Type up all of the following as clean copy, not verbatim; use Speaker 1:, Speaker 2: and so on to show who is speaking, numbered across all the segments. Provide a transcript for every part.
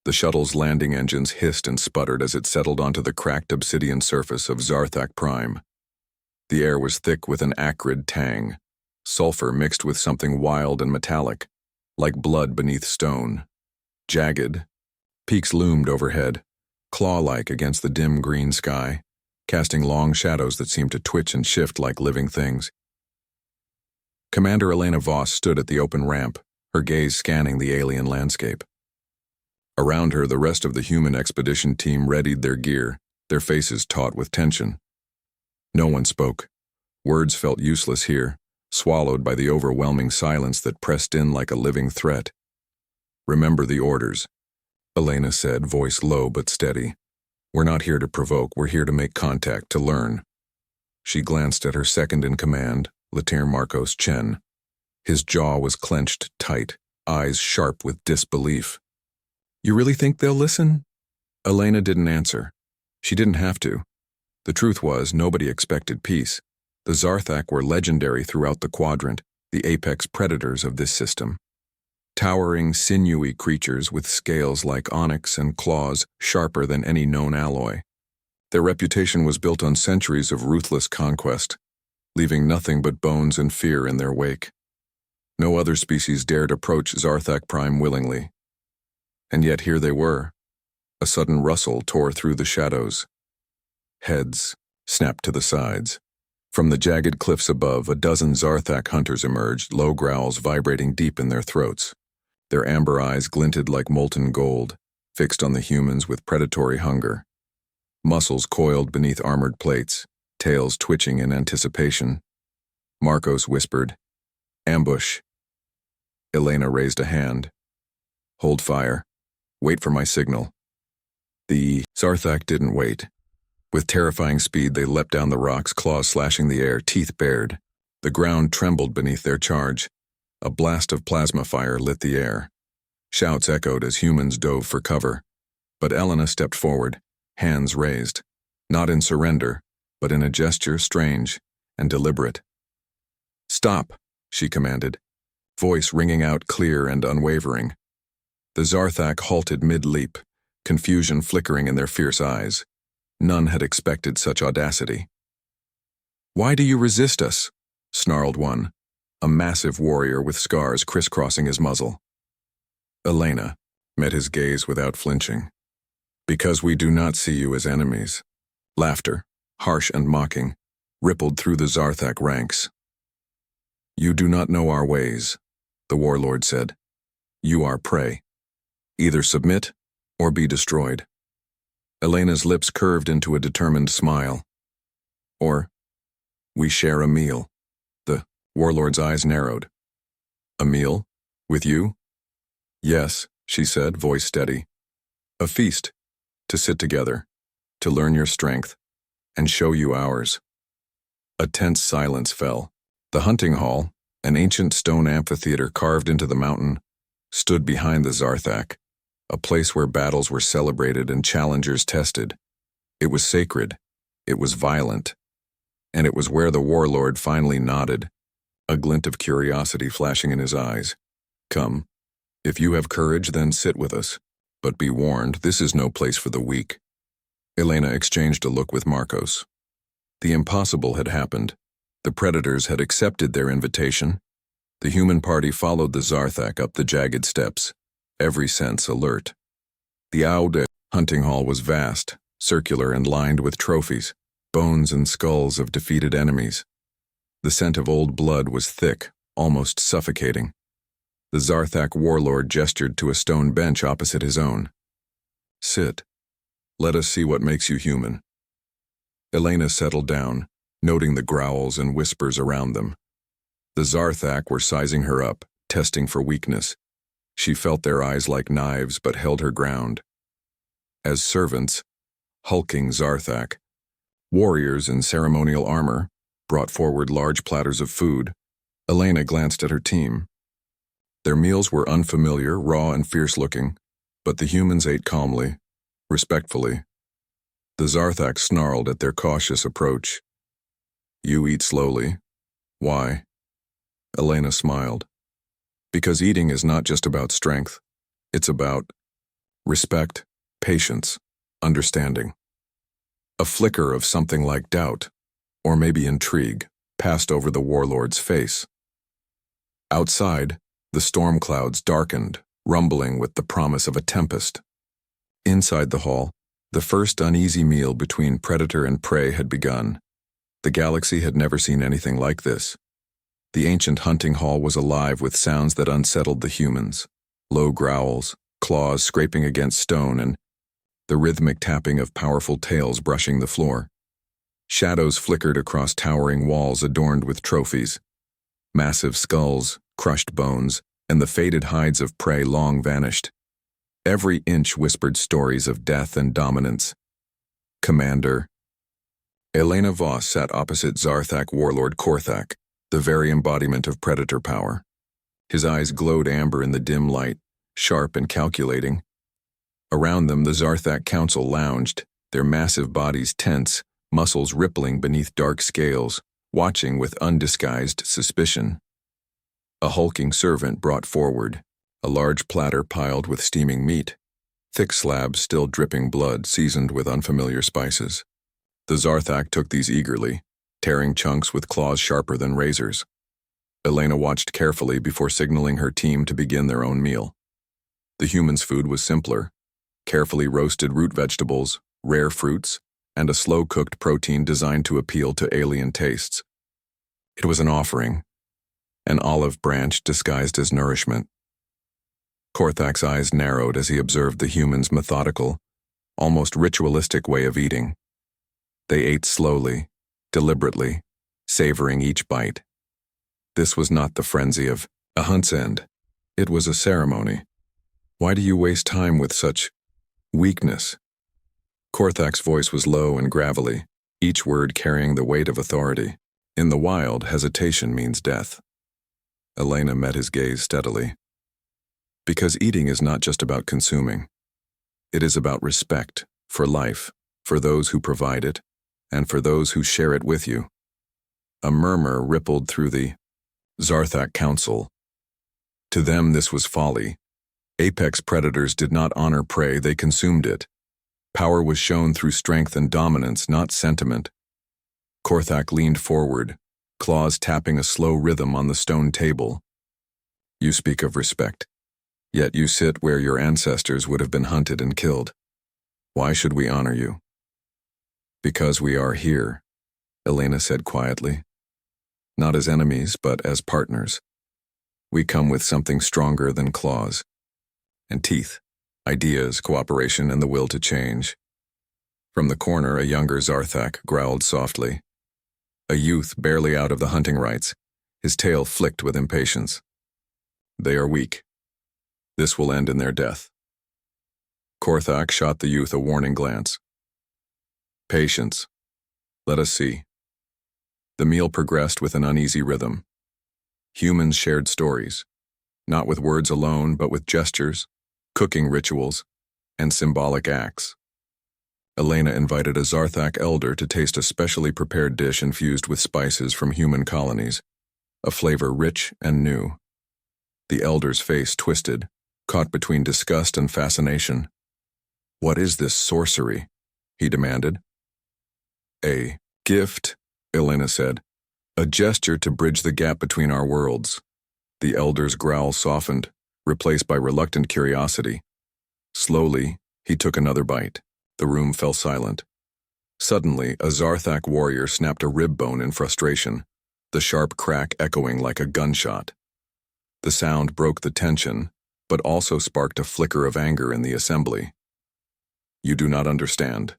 Speaker 1: The shuttle's landing engines hissed and sputtered as it settled onto the cracked obsidian surface of Zarthak Prime. The air was thick with an acrid tang, sulfur mixed with something wild and metallic, like blood beneath stone. Jagged, peaks loomed overhead, claw-like against the dim green sky, casting long shadows that seemed to twitch and shift like living things. Commander Elena Voss stood at the open ramp, her gaze scanning the alien landscape. Around her, the rest of the human expedition team readied their gear, their faces taut with tension. No one spoke. Words felt useless here, swallowed by the overwhelming silence that pressed in like a living threat. "Remember the orders," Elena said, voice low but steady. "We're not here to provoke, we're here to make contact, to learn." She glanced at her second-in-command, Lieutenant Marcos Chen. His jaw was clenched tight, eyes sharp with disbelief. "You really think they'll listen?" Elena didn't answer. She didn't have to. The truth was, nobody expected peace. The Zarthak were legendary throughout the quadrant, the apex predators of this system. Towering, sinewy creatures with scales like onyx and claws sharper than any known alloy. Their reputation was built on centuries of ruthless conquest, leaving nothing but bones and fear in their wake. No other species dared approach Zarthak Prime willingly. And yet here they were. A sudden rustle tore through the shadows. Heads snapped to the sides. From the jagged cliffs above, a dozen Zarthak hunters emerged, low growls vibrating deep in their throats. Their amber eyes glinted like molten gold, fixed on the humans with predatory hunger. Muscles coiled beneath armored plates, tails twitching in anticipation. Marcos whispered, "Ambush." Elena raised a hand. "Hold fire. Wait for my signal." The Zarthak didn't wait. With terrifying speed, they leapt down the rocks, claws slashing the air, teeth bared. The ground trembled beneath their charge. A blast of plasma fire lit the air. Shouts echoed as humans dove for cover. But Elena stepped forward, hands raised, not in surrender, but in a gesture strange and deliberate. "Stop," she commanded, voice ringing out clear and unwavering. The Zarthak halted mid-leap, confusion flickering in their fierce eyes. None had expected such audacity. "Why do you resist us?" snarled one, a massive warrior with scars crisscrossing his muzzle. Elena met his gaze without flinching. "Because we do not see you as enemies." Laughter, harsh and mocking, rippled through the Zarthak ranks. "You do not know our ways," the warlord said. "You are prey. Either submit or be destroyed." Elena's lips curved into a determined smile. "Or, we share a meal." The warlord's eyes narrowed. "A meal? With you?" "Yes," she said, voice steady. "A feast. To sit together, to learn your strength, and show you ours." A tense silence fell. The hunting hall, an ancient stone amphitheater carved into the mountain, stood behind the Zarthak, a place where battles were celebrated and challengers tested. It was sacred, it was violent, and it was where the warlord finally nodded, a glint of curiosity flashing in his eyes. "Come. If you have courage, then sit with us. But be warned, this is no place for the weak." Elena exchanged a look with Marcos. The impossible had happened. The predators had accepted their invitation. The human party followed the Zarthak up the jagged steps, every sense alert. The Aude hunting hall was vast, circular and lined with trophies, bones and skulls of defeated enemies. The scent of old blood was thick, almost suffocating. The Zarthak warlord gestured to a stone bench opposite his own. "Sit. Let us see what makes you human." Elena settled down, noting the growls and whispers around them. The Zarthak were sizing her up, testing for weakness. She felt their eyes like knives but held her ground. As servants, hulking Zarthak, warriors in ceremonial armor, brought forward large platters of food. Elena glanced at her team. Their meals were unfamiliar, raw and fierce-looking, but the humans ate calmly, respectfully. The Zarthak snarled at their cautious approach. "You eat slowly. Why?" Elena smiled. "Because eating is not just about strength. It's about..." Respect, patience, understanding. A flicker of something like doubt, or maybe intrigue, passed over the warlord's face. Outside, the storm clouds darkened, rumbling with the promise of a tempest. Inside the hall, the first uneasy meal between predator and prey had begun. The galaxy had never seen anything like this. The ancient hunting hall was alive with sounds that unsettled the humans. Low growls, claws scraping against stone, and the rhythmic tapping of powerful tails brushing the floor. Shadows flickered across towering walls adorned with trophies. Massive skulls, crushed bones, and the faded hides of prey long vanished. Every inch whispered stories of death and dominance. Commander. Elena Voss sat opposite Zarthak warlord Korthak, the very embodiment of predator power. His eyes glowed amber in the dim light, sharp and calculating. Around them, the Zarthak Council lounged, their massive bodies tense, muscles rippling beneath dark scales, watching with undisguised suspicion. A hulking servant brought forward a large platter piled with steaming meat, thick slabs still dripping blood seasoned with unfamiliar spices. The Zarthak took these eagerly, tearing chunks with claws sharper than razors. Elena watched carefully before signaling her team to begin their own meal. The humans' food was simpler: carefully roasted root vegetables, rare fruits, and a slow-cooked protein designed to appeal to alien tastes. It was an offering, an olive branch disguised as nourishment. Korthak's eyes narrowed as he observed the humans' methodical, almost ritualistic way of eating. They ate slowly, deliberately, savoring each bite. This was not the frenzy of a hunt's end. It was a ceremony. Why do you waste time with such weakness? Korthak's voice was low and gravelly, each word carrying the weight of authority. In the wild, hesitation means death. Elena met his gaze steadily. Because eating is not just about consuming. It is about respect for life, for those who provide it, and for those who share it with you. A murmur rippled through the Zarthak Council. To them this was folly. Apex predators did not honor prey, they consumed it. Power was shown through strength and dominance, not sentiment. Korthak leaned forward, claws tapping a slow rhythm on the stone table. You speak of respect, yet you sit where your ancestors would have been hunted and killed. Why should we honor you? Because we are here, Elena said quietly. Not as enemies, but as partners. We come with something stronger than claws and teeth, ideas, cooperation, and the will to change. From the corner, a younger Zarthak growled softly. A youth barely out of the hunting rites, his tail flicked with impatience. They are weak. This will end in their death. Korthak shot the youth a warning glance. Patience. Let us see. The meal progressed with an uneasy rhythm. Humans shared stories, not with words alone, but with gestures, cooking rituals, and symbolic acts. Elena invited a Zarthak elder to taste a specially prepared dish infused with spices from human colonies, a flavor rich and new. The elder's face twisted, caught between disgust and fascination. What is this sorcery? He demanded. A gift, Elena said. A gesture to bridge the gap between our worlds. The elder's growl softened, replaced by reluctant curiosity. Slowly, he took another bite. The room fell silent. Suddenly, a Zarthak warrior snapped a rib bone in frustration, the sharp crack echoing like a gunshot. The sound broke the tension, but also sparked a flicker of anger in the assembly. You do not understand,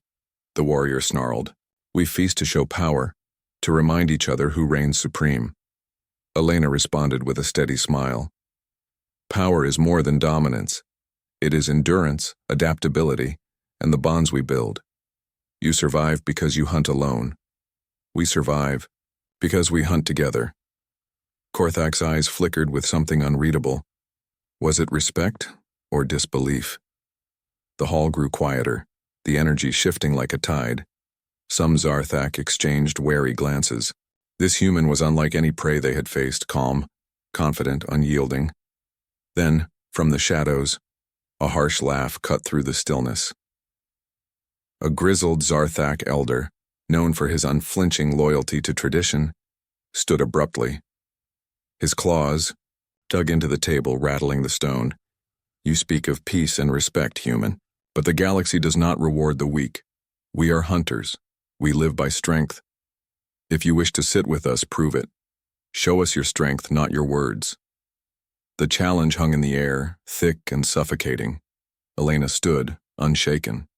Speaker 1: the warrior snarled. We feast to show power, to remind each other who reigns supreme. Elena responded with a steady smile. Power is more than dominance. It is endurance, adaptability, and the bonds we build. You survive because you hunt alone. We survive because we hunt together. Korthak's eyes flickered with something unreadable. Was it respect or disbelief? The hall grew quieter, the energy shifting like a tide. Some Zarthak exchanged wary glances. This human was unlike any prey they had faced, calm, confident, unyielding. Then, from the shadows, A harsh laugh cut through the stillness. A grizzled Zarthak elder, known for his unflinching loyalty to tradition, stood abruptly. His claws dug into the table, rattling the stone. You speak of peace and respect, human, but the galaxy does not reward the weak. We are hunters. We live by strength. If you wish to sit with us, prove it. Show us your strength, not your words. The challenge hung in the air, thick and suffocating. Elena stood, unshaken.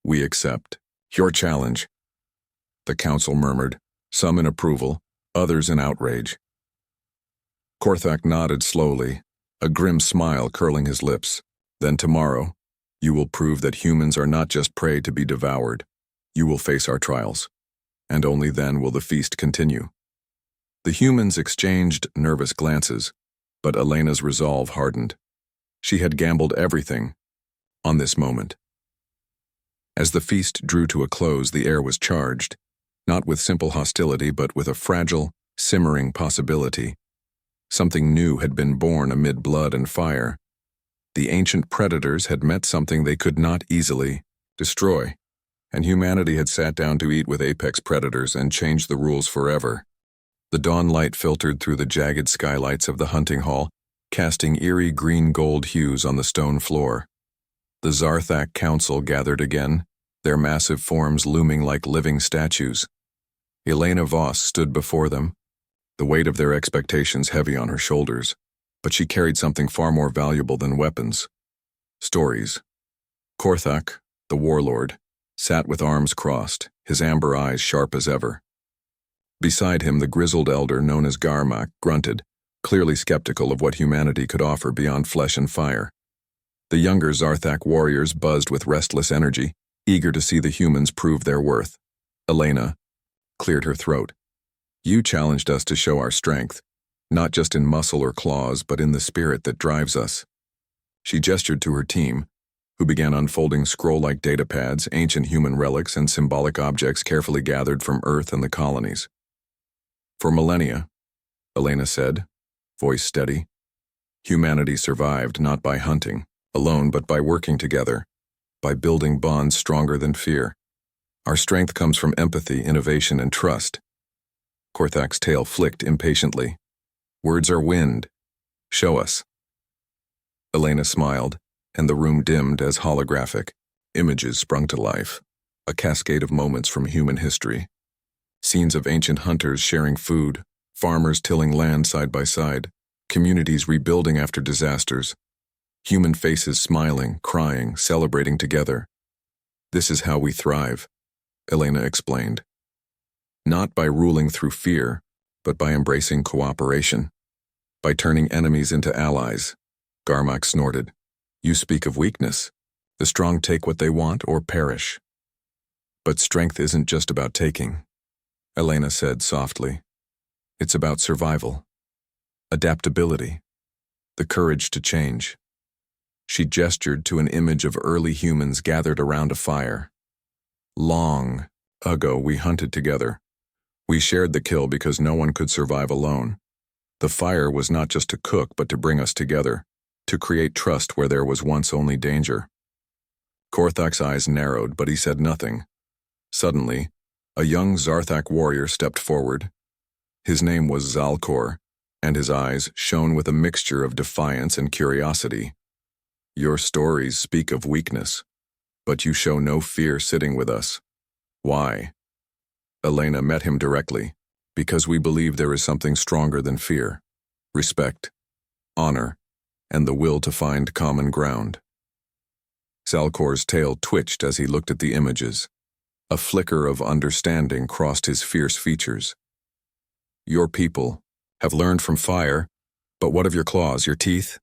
Speaker 1: We accept. Your challenge. The council murmured, some in approval, others in outrage. Korthak nodded slowly, a grim smile curling his lips. Then tomorrow, you will prove that humans are not just prey to be devoured. You will face our trials, and only then will the feast continue. The humans exchanged nervous glances, but Elena's resolve hardened. She had gambled everything on this moment. As the feast drew to a close, the air was charged, not with simple hostility, but with a fragile, simmering possibility. Something new had been born amid blood and fire. The ancient predators had met something they could not easily destroy, and humanity had sat down to eat with apex predators and changed the rules forever. The dawn light filtered through the jagged skylights of the hunting hall, casting eerie green-gold hues on the stone floor. The Zarthak Council gathered again, their massive forms looming like living statues. Elena Voss stood before them, the weight of their expectations heavy on her shoulders, but she carried something far more valuable than weapons. Stories. Korthak, the warlord, sat with arms crossed, his amber eyes sharp as ever. Beside him, the grizzled elder known as Garmak grunted, clearly skeptical of what humanity could offer beyond flesh and fire. The younger Zarthak warriors buzzed with restless energy, eager to see the humans prove their worth. Elena cleared her throat. You challenged us to show our strength, not just in muscle or claws, but in the spirit that drives us. She gestured to her team, who began unfolding scroll-like data pads, ancient human relics, and symbolic objects carefully gathered from Earth and the colonies. For millennia, Elena said, voice steady, humanity survived not by hunting alone, but by working together, by building bonds stronger than fear. Our strength comes from empathy, innovation, and trust. Korthak's tail flicked impatiently. Words are wind. Show us. Elena smiled, and the room dimmed as holographic images sprung to life, a cascade of moments from human history. Scenes of ancient hunters sharing food, farmers tilling land side by side, communities rebuilding after disasters, human faces smiling, crying, celebrating together. This is how we thrive, Elena explained. Not by ruling through fear, but by embracing cooperation, by turning enemies into allies. Garmak snorted. You speak of weakness. The strong take what they want or perish. But strength isn't just about taking, Elena said softly. It's about survival, adaptability, the courage to change. She gestured to an image of early humans gathered around a fire. Long ago, we hunted together. We shared the kill because no one could survive alone. The fire was not just to cook, but to bring us together, to create trust where there was once only danger. Korthak's eyes narrowed, but he said nothing. Suddenly, a young Zarthak warrior stepped forward. His name was Zalkor, and his eyes shone with a mixture of defiance and curiosity. Your stories speak of weakness, but you show no fear sitting with us. Why? Elena met him directly, because we believe there is something stronger than fear, respect, honor, and the will to find common ground. Zalkor's tail twitched as he looked at the images. A flicker of understanding crossed his fierce features. Your people have learned from fire, but what of your claws, your teeth?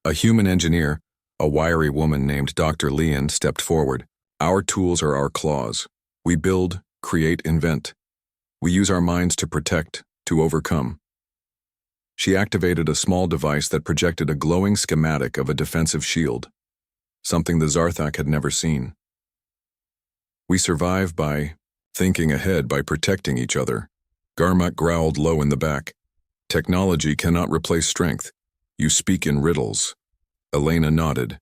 Speaker 1: A human engineer, a wiry woman named Dr. Leon, stepped forward. Our tools are our claws. We build, create, invent. We use our minds to protect, to overcome. She activated a small device that projected a glowing schematic of a defensive shield, something the Zarthak had never seen. We survive by thinking ahead, by protecting each other. Garmak growled low in the back. Technology cannot replace strength. You speak in riddles. Elena nodded.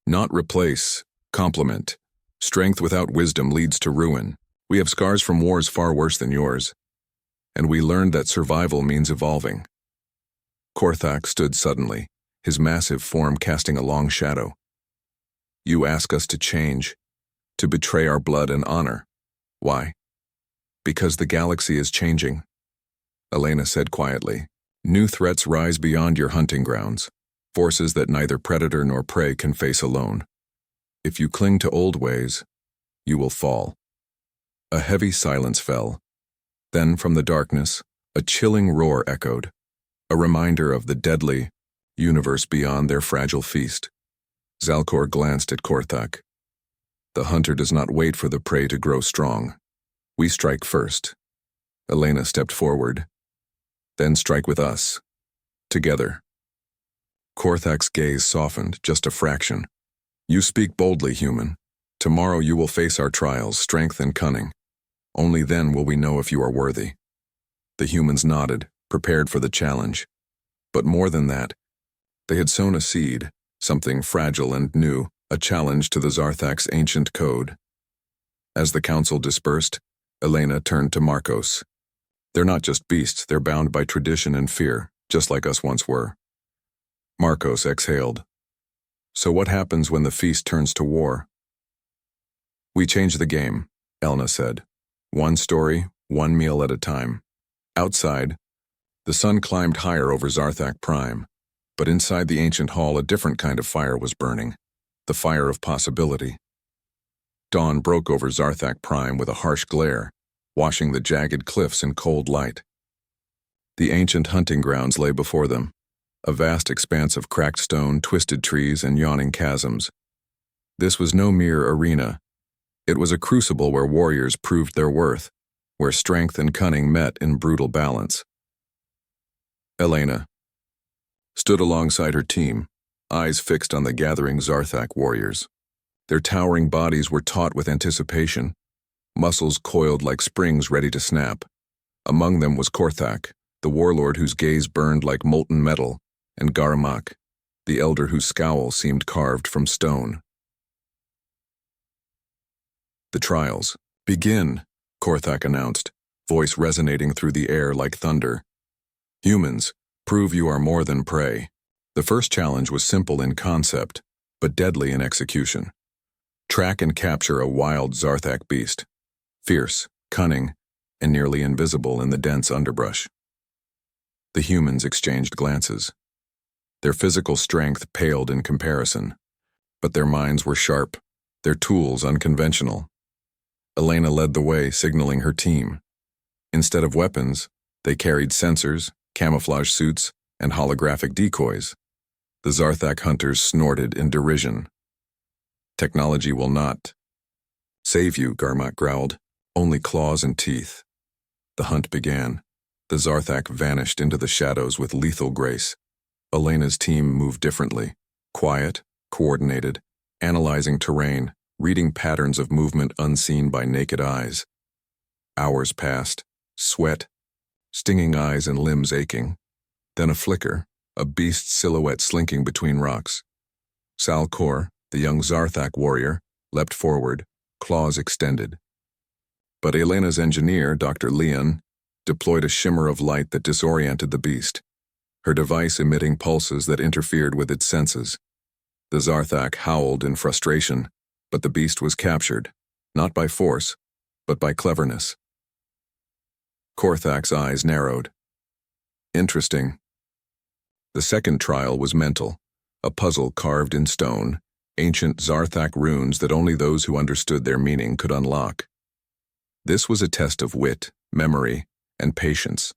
Speaker 1: Not replace, complement. Strength without wisdom leads to ruin. We have scars from wars far worse than yours. And we learned that survival means evolving. Korthak stood suddenly, his massive form casting a long shadow. You ask us to change, to betray our blood and honor. Why? Because the galaxy is changing, Elena said quietly. New threats rise beyond your hunting grounds, forces that neither predator nor prey can face alone. If you cling to old ways, you will fall. A heavy silence fell. Then from the darkness, a chilling roar echoed, a reminder of the deadly universe beyond their fragile feast. Zalcor glanced at Korthak. The hunter does not wait for the prey to grow strong. We strike first. Elena stepped forward. Then strike with us. Together. Korthak's gaze softened just a fraction. You speak boldly, human. Tomorrow you will face our trials, strength and cunning. Only then will we know if you are worthy. The humans nodded, prepared for the challenge. But more than that, they had sown a seed, something fragile and new, a challenge to the Zarthak's ancient code. As the council dispersed, Elena turned to Marcos. They're not just beasts, they're bound by tradition and fear, just like us once were. Marcos exhaled. So what happens when the feast turns to war? We change the game, Elna said. One story, one meal at a time. Outside, the sun climbed higher over Zarthak Prime, but inside the ancient hall a different kind of fire was burning, the fire of possibility. Dawn broke over Zarthak Prime with a harsh glare, washing the jagged cliffs in cold light. The ancient hunting grounds lay before them, a vast expanse of cracked stone, twisted trees, and yawning chasms. This was no mere arena. It was a crucible where warriors proved their worth, where strength and cunning met in brutal balance. Elena stood alongside her team, eyes fixed on the gathering Zarthak warriors. Their towering bodies were taut with anticipation, muscles coiled like springs ready to snap. Among them was Korthak, the warlord whose gaze burned like molten metal, and Garamak, the elder whose scowl seemed carved from stone. The trials. Begin, Korthak announced, voice resonating through the air like thunder. Humans, prove you are more than prey. The first challenge was simple in concept, but deadly in execution. Track and capture a wild Zarthak beast, fierce, cunning, and nearly invisible in the dense underbrush. The humans exchanged glances. Their physical strength paled in comparison, but their minds were sharp, their tools unconventional. Elena led the way, signaling her team. Instead of weapons, they carried sensors, camouflage suits, and holographic decoys. The Zarthak hunters snorted in derision. Technology will not save you, Garmak growled. Only claws and teeth. The hunt began. The Zarthak vanished into the shadows with lethal grace. Elena's team moved differently, quiet, coordinated, analyzing terrain, reading patterns of movement unseen by naked eyes. Hours passed, sweat, stinging eyes and limbs aching. Then a flicker, a beast's silhouette slinking between rocks. Salcor, the young Zarthak warrior, leapt forward, claws extended. But Elena's engineer, Dr. Leon, deployed a shimmer of light that disoriented the beast, her device emitting pulses that interfered with its senses. The Zarthak howled in frustration, but the beast was captured, not by force, but by cleverness. Korthak's eyes narrowed. Interesting. The second trial was mental, a puzzle carved in stone, ancient Zarthak runes that only those who understood their meaning could unlock. This was a test of wit, memory, and patience.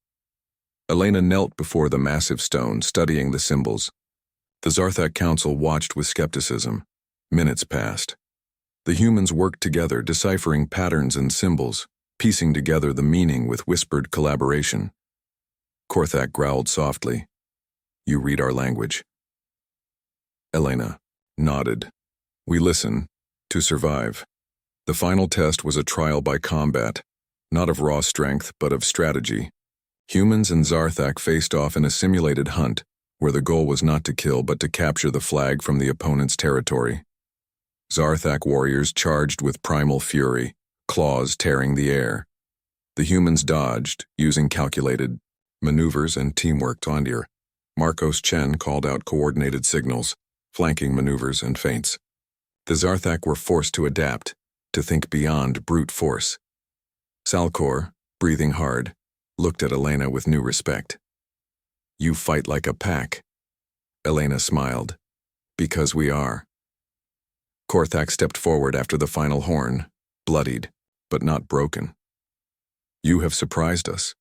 Speaker 1: Elena knelt before the massive stone, studying the symbols. The Zarthak Council watched with skepticism. Minutes passed. The humans worked together, deciphering patterns and symbols, piecing together the meaning with whispered collaboration. Korthak growled softly. You read our language. Elena nodded. We listen, to survive. The final test was a trial by combat, not of raw strength, but of strategy. Humans and Zarthak faced off in a simulated hunt, where the goal was not to kill but to capture the flag from the opponent's territory. Zarthak warriors charged with primal fury, claws tearing the air. The humans dodged, using calculated maneuvers and teamwork. Tondir. Marcos Chen called out coordinated signals, flanking maneuvers and feints. The Zarthak were forced to adapt, to think beyond brute force. Salcor, breathing hard, looked at Elena with new respect. "You fight like a pack." Elena smiled. "Because we are." Korthak stepped forward after the final horn, bloodied, but not broken. "You have surprised us.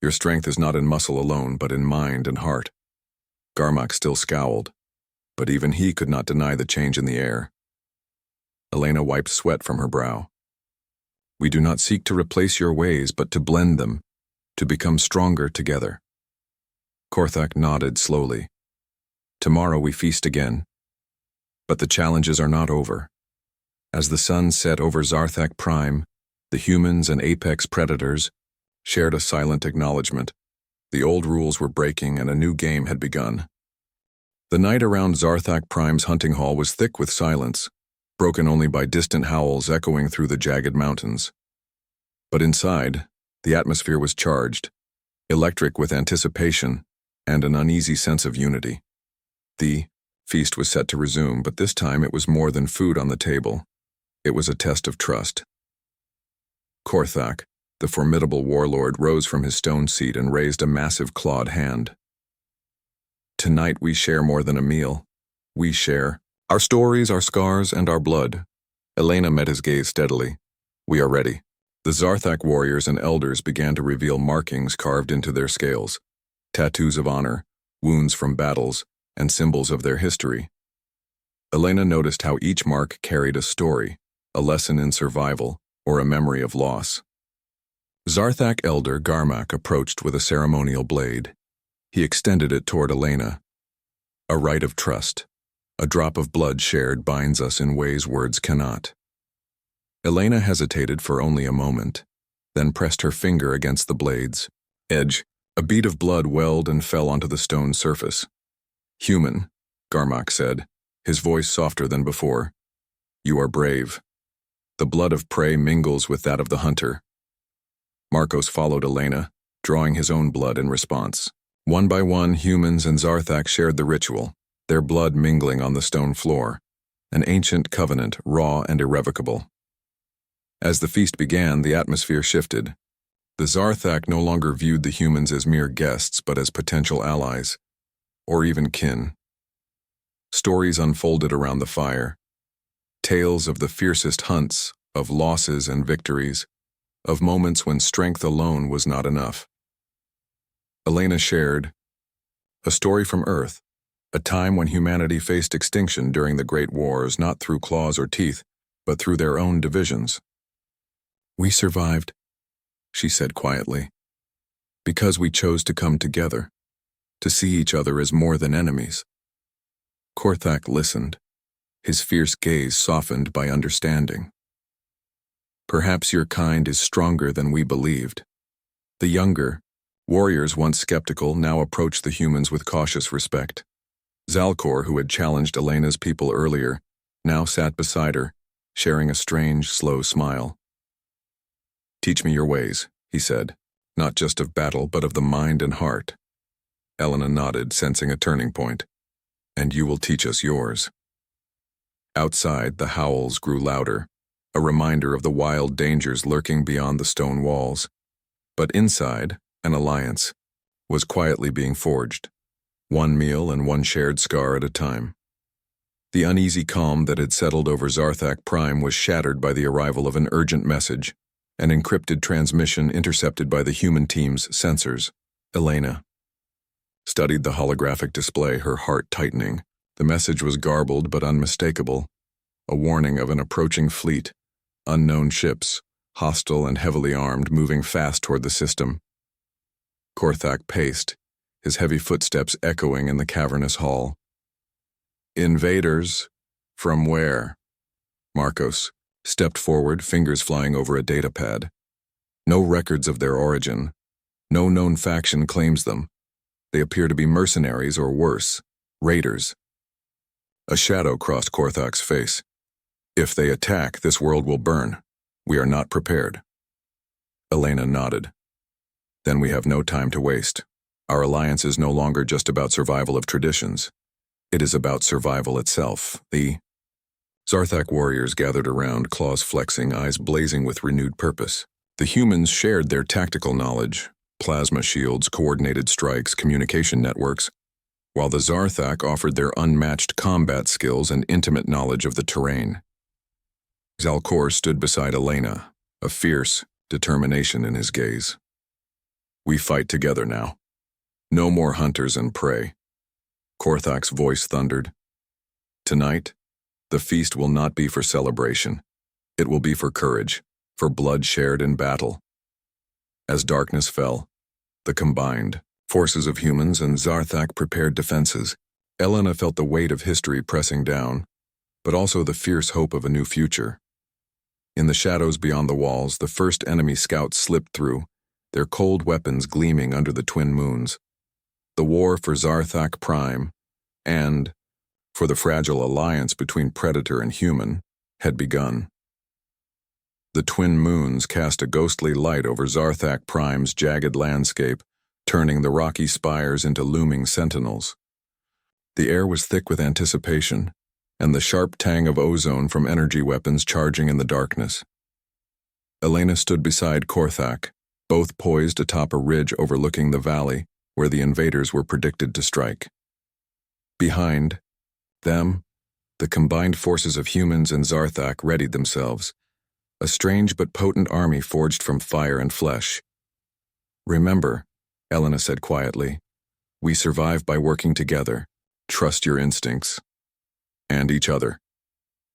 Speaker 1: Your strength is not in muscle alone, but in mind and heart." Garmak still scowled, but even he could not deny the change in the air. Elena wiped sweat from her brow. "We do not seek to replace your ways, but to blend them, to become stronger together." Korthak nodded slowly. "Tomorrow we feast again. But the challenges are not over." As the sun set over Zarthak Prime, the humans and apex predators shared a silent acknowledgement. The old rules were breaking and a new game had begun. The night around Zarthak Prime's hunting hall was thick with silence, broken only by distant howls echoing through the jagged mountains. But inside, the atmosphere was charged, electric with anticipation and an uneasy sense of unity. The feast was set to resume, but this time it was more than food on the table. It was a test of trust. Korthak, the formidable warlord, rose from his stone seat and raised a massive clawed hand. "Tonight we share more than a meal. We share our stories, our scars, and our blood." Elena met his gaze steadily. "We are ready." The Zarthak warriors and elders began to reveal markings carved into their scales, tattoos of honor, wounds from battles, and symbols of their history. Elena noticed how each mark carried a story, a lesson in survival, or a memory of loss. Zarthak elder Garmak approached with a ceremonial blade. He extended it toward Elena. "A rite of trust. A drop of blood shared binds us in ways words cannot." Elena hesitated for only a moment, then pressed her finger against the blade's edge. A bead of blood welled and fell onto the stone surface. "Human," Garmak said, his voice softer than before. "You are brave. The blood of prey mingles with that of the hunter." Marcos followed Elena, drawing his own blood in response. One by one, humans and Zarthak shared the ritual, their blood mingling on the stone floor, an ancient covenant, raw and irrevocable. As the feast began, the atmosphere shifted. The Zarthak no longer viewed the humans as mere guests, but as potential allies, or even kin. Stories unfolded around the fire. Tales of the fiercest hunts, of losses and victories, of moments when strength alone was not enough. Elena shared a story from Earth, a time when humanity faced extinction during the Great Wars, not through claws or teeth, but through their own divisions. "We survived," she said quietly, "because we chose to come together, to see each other as more than enemies." Korthak listened, his fierce gaze softened by understanding. "Perhaps your kind is stronger than we believed." The younger, warriors once skeptical, now approached the humans with cautious respect. Zalcor, who had challenged Elena's people earlier, now sat beside her, sharing a strange, slow smile. "Teach me your ways," he said, "not just of battle, but of the mind and heart." Elena nodded, sensing a turning point. "And you will teach us yours." Outside, the howls grew louder, a reminder of the wild dangers lurking beyond the stone walls. But inside, an alliance was quietly being forged, one meal and one shared scar at a time. The uneasy calm that had settled over Zarthak Prime was shattered by the arrival of an urgent message, an encrypted transmission intercepted by the human team's sensors. Elena studied the holographic display, her heart tightening. The message was garbled but unmistakable, a warning of an approaching fleet, unknown ships, hostile and heavily armed, moving fast toward the system. Korthak paced, his heavy footsteps echoing in the cavernous hall. "Invaders? From where?" Marcos stepped forward, fingers flying over a datapad. "No records of their origin. No known faction claims them. They appear to be mercenaries or worse, raiders." A shadow crossed Korthak's face. If they attack, this world will burn. We are not prepared. Elena nodded. Then we have no time to waste. Our alliance is no longer just about survival of traditions. It is about survival itself. The Zarthak warriors gathered around, claws flexing, eyes blazing with renewed purpose. The humans shared their tactical knowledge, plasma shields, coordinated strikes, communication networks, while the Zarthak offered their unmatched combat skills and intimate knowledge of the terrain. Zalcor stood beside Elena, a fierce determination in his gaze. We fight together now. No more hunters and prey. Korthak's voice thundered. Tonight, the feast will not be for celebration. It will be for courage, for blood shared in battle. As darkness fell, the combined forces of humans and Zarthak prepared defenses. Elena felt the weight of history pressing down, but also the fierce hope of a new future. In the shadows beyond the walls, the first enemy scouts slipped through, their cold weapons gleaming under the twin moons. The war for Zarthak Prime, and for the fragile alliance between predator and human, had begun. The twin moons cast a ghostly light over Zarthak Prime's jagged landscape, turning the rocky spires into looming sentinels. The air was thick with anticipation, and the sharp tang of ozone from energy weapons charging in the darkness. Elena stood beside Korthak, both poised atop a ridge overlooking the valley where the invaders were predicted to strike. Behind them, the combined forces of humans and Zarthak readied themselves, a strange but potent army forged from fire and flesh. Remember, Elena said quietly, we survive by working together. Trust your instincts. And each other.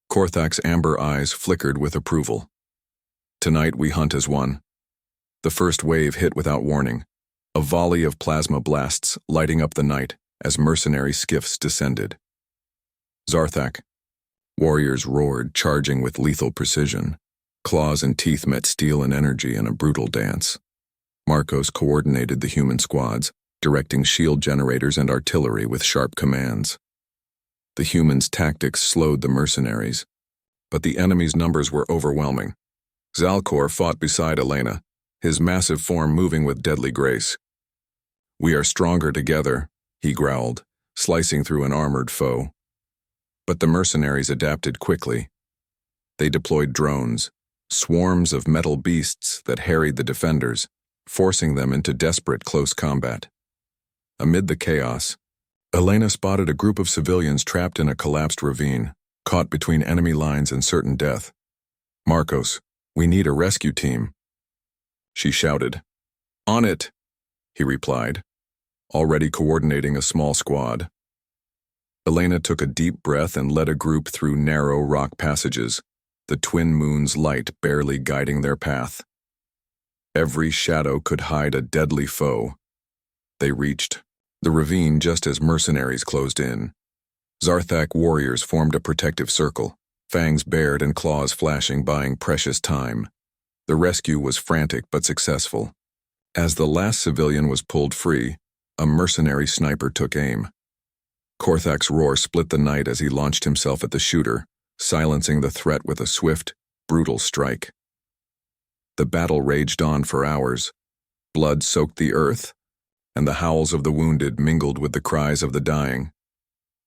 Speaker 1: Korthak's amber eyes flickered with approval. Tonight we hunt as one. The first wave hit without warning, a volley of plasma blasts lighting up the night as mercenary skiffs descended. Zarthak. Warriors roared, charging with lethal precision. Claws and teeth met steel and energy in a brutal dance. Marcos coordinated the human squads, directing shield generators and artillery with sharp commands. The humans' tactics slowed the mercenaries, but the enemy's numbers were overwhelming. Zalcor fought beside Elena, his massive form moving with deadly grace. We are stronger together, he growled, slicing through an armored foe. But the mercenaries adapted quickly. They deployed drones, swarms of metal beasts that harried the defenders, forcing them into desperate close combat. Amid the chaos, Elena spotted a group of civilians trapped in a collapsed ravine, caught between enemy lines and certain death. Marcos, we need a rescue team. She shouted. On it, he replied, already coordinating a small squad. Elena took a deep breath and led a group through narrow rock passages, the twin moon's light barely guiding their path. Every shadow could hide a deadly foe. They reached the ravine just as mercenaries closed in. Zarthak warriors formed a protective circle, fangs bared and claws flashing, buying precious time. The rescue was frantic but successful. As the last civilian was pulled free, a mercenary sniper took aim. Korthak's roar split the night as he launched himself at the shooter, silencing the threat with a swift, brutal strike. The battle raged on for hours. Blood soaked the earth, and the howls of the wounded mingled with the cries of the dying.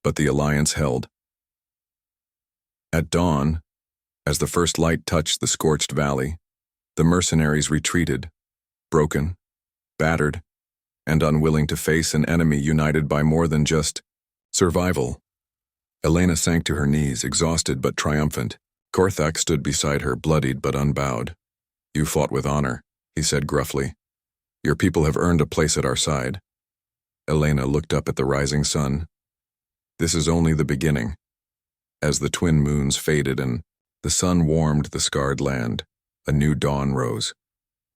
Speaker 1: But the alliance held. At dawn, as the first light touched the scorched valley, the mercenaries retreated, broken, battered, and unwilling to face an enemy united by more than just survival. Elena sank to her knees, exhausted but triumphant. Korthak stood beside her, bloodied but unbowed. You fought with honor, he said gruffly. Your people have earned a place at our side. Elena looked up at the rising sun. This is only the beginning. As the twin moons faded and the sun warmed the scarred land, a new dawn rose,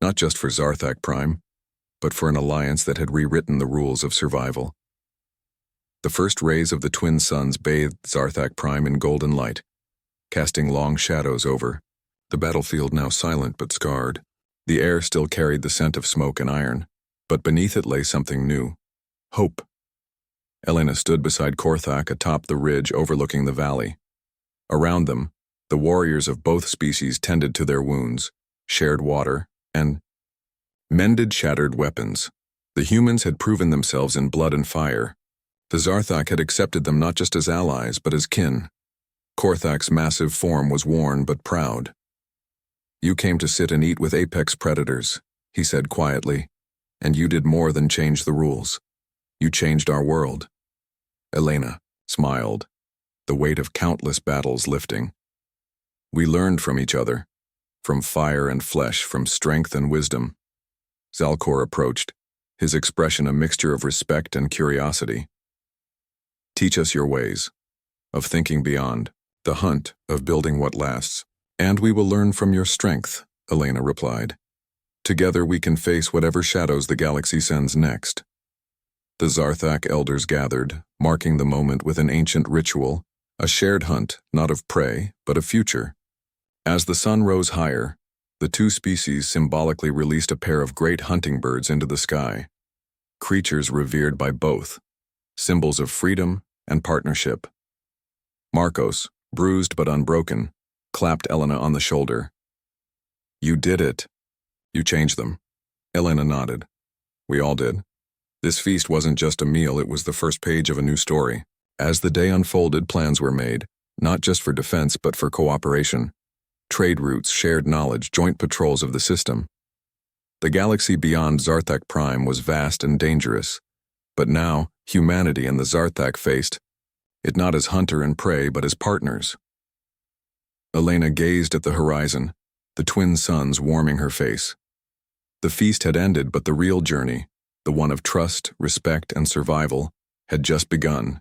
Speaker 1: not just for Zarthak Prime, but for an alliance that had rewritten the rules of survival. The first rays of the twin suns bathed Zarthak Prime in golden light, casting long shadows over the battlefield, now silent but scarred. The air still carried the scent of smoke and iron, but beneath it lay something new. Hope. Elena stood beside Korthak atop the ridge overlooking the valley. Around them, The warriors of both species tended to their wounds, shared water, and mended shattered weapons. The humans had proven themselves in blood and fire. The Zarthak had accepted them not just as allies, but as kin. Korthak's massive form was worn but proud. "You came to sit and eat with apex predators," he said quietly, "and you did more than change the rules. You changed our world." Elena smiled, the weight of countless battles lifting. "We learned from each other, from fire and flesh, from strength and wisdom." Zalcor approached, his expression a mixture of respect and curiosity. "Teach us your ways, of thinking beyond, the hunt of building what lasts, and we will learn from your strength," Elena replied. "Together we can face whatever shadows the galaxy sends next." The Zarthak elders gathered, marking the moment with an ancient ritual, a shared hunt, not of prey, but of future. As the sun rose higher, the two species symbolically released a pair of great hunting birds into the sky, creatures revered by both, symbols of freedom and partnership. Marcos, bruised but unbroken, clapped Elena on the shoulder. "You did it. You changed them." Elena nodded. "We all did. This feast wasn't just a meal, it was the first page of a new story. As the day unfolded, plans were made, not just for defense but for cooperation. Trade routes, shared knowledge, joint patrols of the system. The galaxy beyond Zarthak Prime was vast and dangerous, but now humanity and the Zarthak faced it not as hunter and prey but as partners. Elena gazed at the horizon, the twin suns warming her face. The feast had ended, but the real journey, the one of trust, respect, and survival, had just begun.